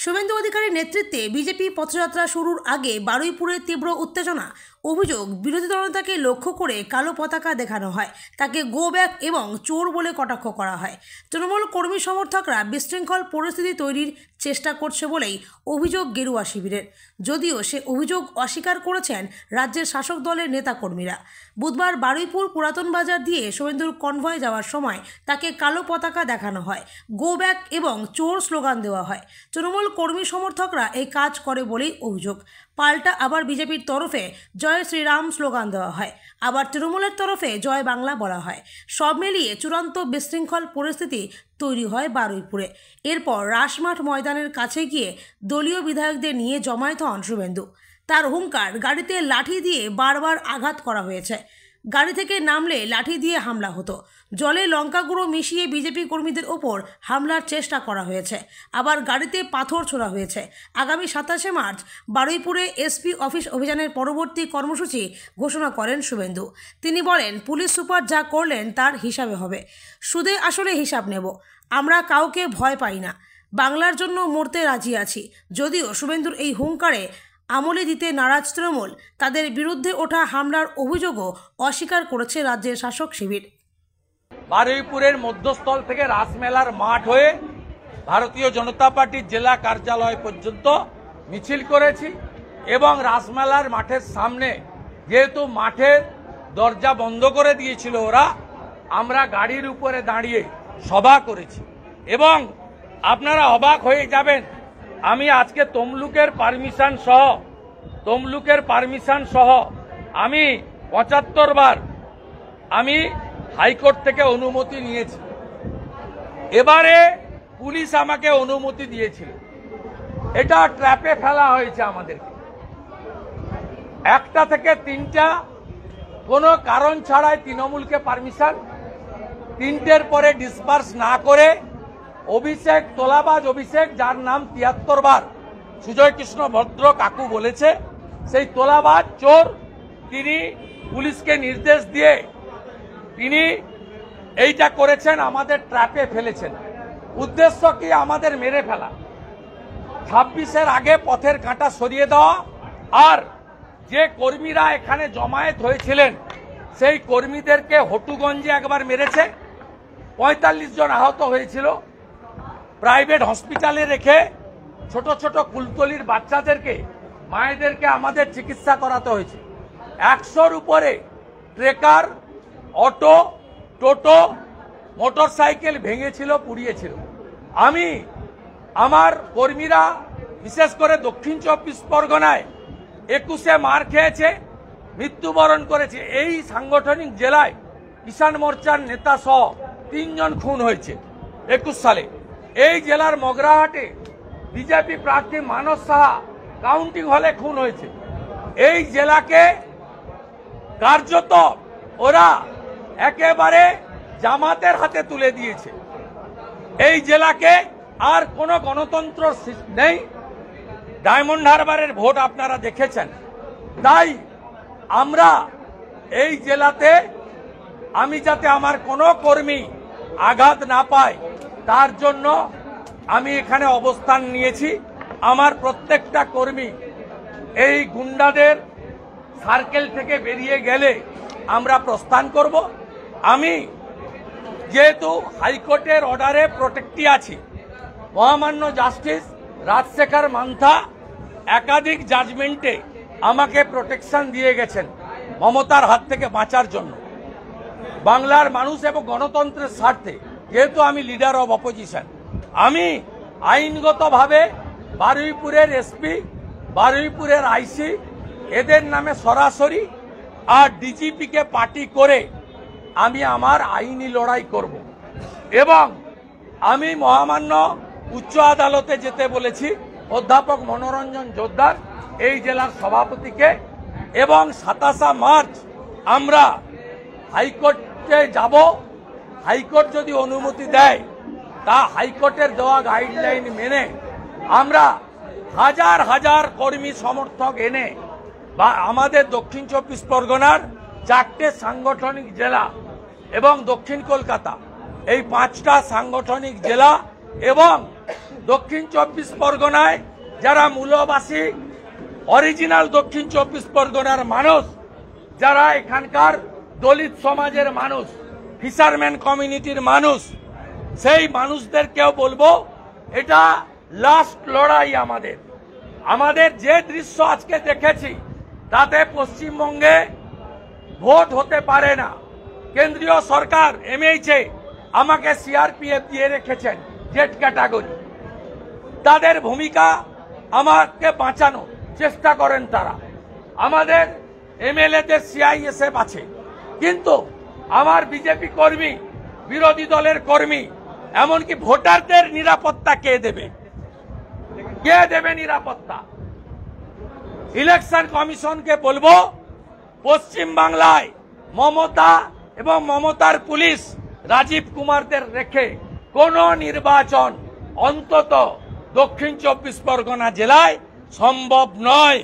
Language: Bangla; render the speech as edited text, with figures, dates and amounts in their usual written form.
শুভেন্দু অধিকারীর নেতৃত্বে বিজেপি পথযাত্রা শুরুর আগে বারুইপুরে তীব্র উত্তেজনা। অভিযোগ, বিরোধী দলনেতাকে লক্ষ্য করে কালো পতাকা দেখানো হয়, তাকে গো ব্যাক এবং চোর বলে কটাক্ষ করা হয়। তৃণমূল কর্মী সমর্থকরা বিশৃঙ্খল পরিস্থিতি তৈরির চেষ্টা করছে বলেই অভিযোগ গেরুয়া শিবিরের, যদিও সে অভিযোগ অস্বীকার করেছেন রাজ্যের শাসক দলের নেতাকর্মীরা। বুধবার বারুইপুর পুরাতন বাজার দিয়ে শুভেন্দুর কনভয় যাওয়ার সময় তাকে কালো পতাকা দেখানো হয়, গো ব্যাক এবং চোর স্লোগান দেওয়া হয়। তৃণমূল কর্মী সমর্থকরা এই কাজ করে বলেই অভিযোগ। পাল্টা আবার বিজেপির তরফে জয় শ্রীরাম স্লোগান দেওয়া হয়, আবার তৃণমূলের তরফে জয় বাংলা বলা হয়। সব মিলিয়ে চূড়ান্ত বিশৃঙ্খল পরিস্থিতি তৈরি হয় বারুইপুরে। এরপর রাসমাঠ ময়দানের কাছে গিয়ে দলীয় বিধায়কদের নিয়ে জমায়েত হন শুভেন্দু। তার হুঙ্কার, গাড়িতে লাঠি দিয়ে বারবার আঘাত করা হয়েছে, গাড়ি থেকে নামলে লাঠি দিয়ে হামলা হতো, জলে লঙ্কা গুঁড়ো মিশিয়ে বিজেপি কর্মীদের ওপর হামলার চেষ্টা করা হয়েছে, আবার গাড়িতে পাথর ছোড়া হয়েছে। আগামী 27শে মার্চ বারুইপুরে এসপি অফিস অভিযানের পরবর্তী কর্মসূচি ঘোষণা করেন শুভেন্দু। তিনি বলেন, পুলিশ সুপার যা করলেন তার হিসাবে হবে, সুদে আসলে হিসাব নেব। আমরা কাউকে ভয় পাই না, বাংলার জন্য মরতে রাজি আছি। যদিও শুভেন্দুর এই হুঙ্কারে আমলে দিতে নারাজ তৃণমূল, তাদের বিরুদ্ধে ওঠা হামলার অভিযোগও অস্বীকার করেছে রাজ্যের শাসক শিবির। বারুইপুরের মধ্যস্থল থেকে রাসমেলার মাঠ হয়ে ভারতীয় জনতা পার্টির জেলা কার্যালয় পর্যন্ত মিছিল করেছি এবং রাসমেলার মাঠের সামনে, যেহেতু মাঠের দরজা বন্ধ করে দিয়েছিল ওরা, আমরা গাড়ির উপরে দাঁড়িয়ে সভা করেছি। এবং আপনারা অবাক হয়ে যাবেন, আমি আজকে তমলুকের পারমিশন সহ আমি 75 বার আমি হাইকোর্ট থেকে অনুমতি নিয়েছি। এবারে পুলিশ আমাকে অনুমতি দিয়েছিল। এটা ট্র্যাপে ফেলা হয়েছে আমাদেরকে। 1টা থেকে 3টা কোনো কারণ ছাড়াই তৃণমূলকে পারমিশন, 3টের পরে ডিসপার্স না করে অভিষেক, তোলাবাজ অভিষেক, যার নাম 73 বার সুজয় কৃষ্ণ ভদ্র কাকু বলেছে, সেই তোলাবাজ চোর, তিনি পুলিশকে নির্দেশ দিয়ে তিনি এইটা করেছেন, আমাদের ট্র্যাপে ফেলেছেন। উদ্দেশ্য কি? আমাদের মেরে ফেলা। 26-এর আগে পথের কাঁটা সরিয়ে দেওয়া। আর যে কর্মীরা এখানে জমায়েত হয়েছিলেন সেই কর্মীদেরকে হটুগঞ্জে একবার মেরেছে, 45 জন আহত হয়েছিল। প্রাইভেট হসপিটালে রেখে ছোট ছোট কুলতলির বাচ্চাদেরকে, মায়েদেরকে আমাদের চিকিৎসা করাতে হয়েছে। 100-র উপরে ট্রেকার, অটো, টোটো, মোটরসাইকেল ভেঙেছিল, পুড়িয়েছিল। আমার কর্মীরা বিশেষ করে দক্ষিণ 24 পরগনায় 21-এ মার খেয়েছে, মৃত্যুবরণ করেছে। এই সাংগঠনিক জেলায় কিষাণ মোর্চার নেতা সহ 3 জন খুন হয়েছে 21 সালে। এই জেলার মগরাহাটে বিজেপি প্রার্থী মানস সাহা কাউন্টিং হলে খুন হয়েছে। এই জেলাকে কার্যত ওরা একেবারে জামাতের হাতে তুলে দিয়েছে। এই জেলাকে আর কোনো গণতন্ত্র নেই। ডায়মন্ড হারবারের ভোট আপনারা দেখেছেন। তাই আমরা এই জেলাতে, আমি যাতে আমার কোনো কর্মী আঘাত না পায় তার জন্য আমি এখানে অবস্থান নিয়েছি। আমার প্রত্যেকটা কর্মী এই গুন্ডাদের সার্কেল থেকে বেরিয়ে গেলে আমরা প্রস্থান করব। আমি যেহেতু হাইকোর্টের অর্ডারে প্রোটেক্টে আছি, মহামান্য জাস্টিস রাজশেখর মান্থা একাধিক জাজমেন্টে আমাকে প্রোটেকশন দিয়ে গেছেন মমতার হাত থেকে বাঁচার জন্য, বাংলার মানুষ এবং গণতন্ত্রের স্বার্থে। যেহেতু আমি লিডার অব অপোজিশন, আমি আইনগতভাবে বারুইপুরের এসপি, বারুইপুরের আইসি এদের নামে সরাসরি আর ডিজিপিকে পার্টি করে আমি আমার আইনি লড়াই করব। এবং আমি মহামান্য উচ্চ আদালতে যেতে বলেছি অধ্যাপক মনোরঞ্জন জোদ্দার, এই জেলার সভাপতিকে। এবং 27 মার্চ আমরা হাইকোর্টে যাব। হাইকোর্ট যদি অনুমতি দেয়, তা হাইকোর্টের দেওয়া গাইডলাইন মেনে আমরা হাজার হাজার কর্মী সমর্থক এনে বা আমাদের দক্ষিণ 24 পরগনার 4টে সাংগঠনিক জেলা এবং দক্ষিণ কলকাতা, এই 5টা সাংগঠনিক জেলা এবং দক্ষিণ চব্বিশ পরগনায় যারা মূলবাসী অরিজিনাল দক্ষিণ চব্বিশ পরগনার মানুষ, যারা এখানকার দলিত সমাজের মানুষ, ফিশারম্যান কমিউনিটির মানুষ, সেই মানুষদেরকেও বলবো এটা লাস্ট লড়াই। আমাদের যে দৃশ্য আজকে দেখেছি তাতে পশ্চিমবঙ্গে ভোট হতে পারে না। কেন্দ্রীয় সরকার এমএইচএ আমাকে সিআরপিএফ দিয়ে রেখেছেন জেড ক্যাটাগরি, তাদের ভূমিকা আমাকে বাঁচানোর চেষ্টা করেন তারা। আমাদের এমএলএদের সিআইএসএফ আছে, কিন্তু আমার বিজেপি কর্মী, বিরোধী দলের কর্মী, এমনকি ভোটারদের নিরাপত্তা কে দেবে? কে দেবে নিরাপত্তা? ইলেকশন কমিশনকে বলবো পশ্চিম বাংলায় মমতা এবং মমতার পুলিশ রাজীব কুমারদের রেখে কোন নির্বাচন অন্তত দক্ষিণ চব্বিশ পরগনা জেলায় সম্ভব নয়।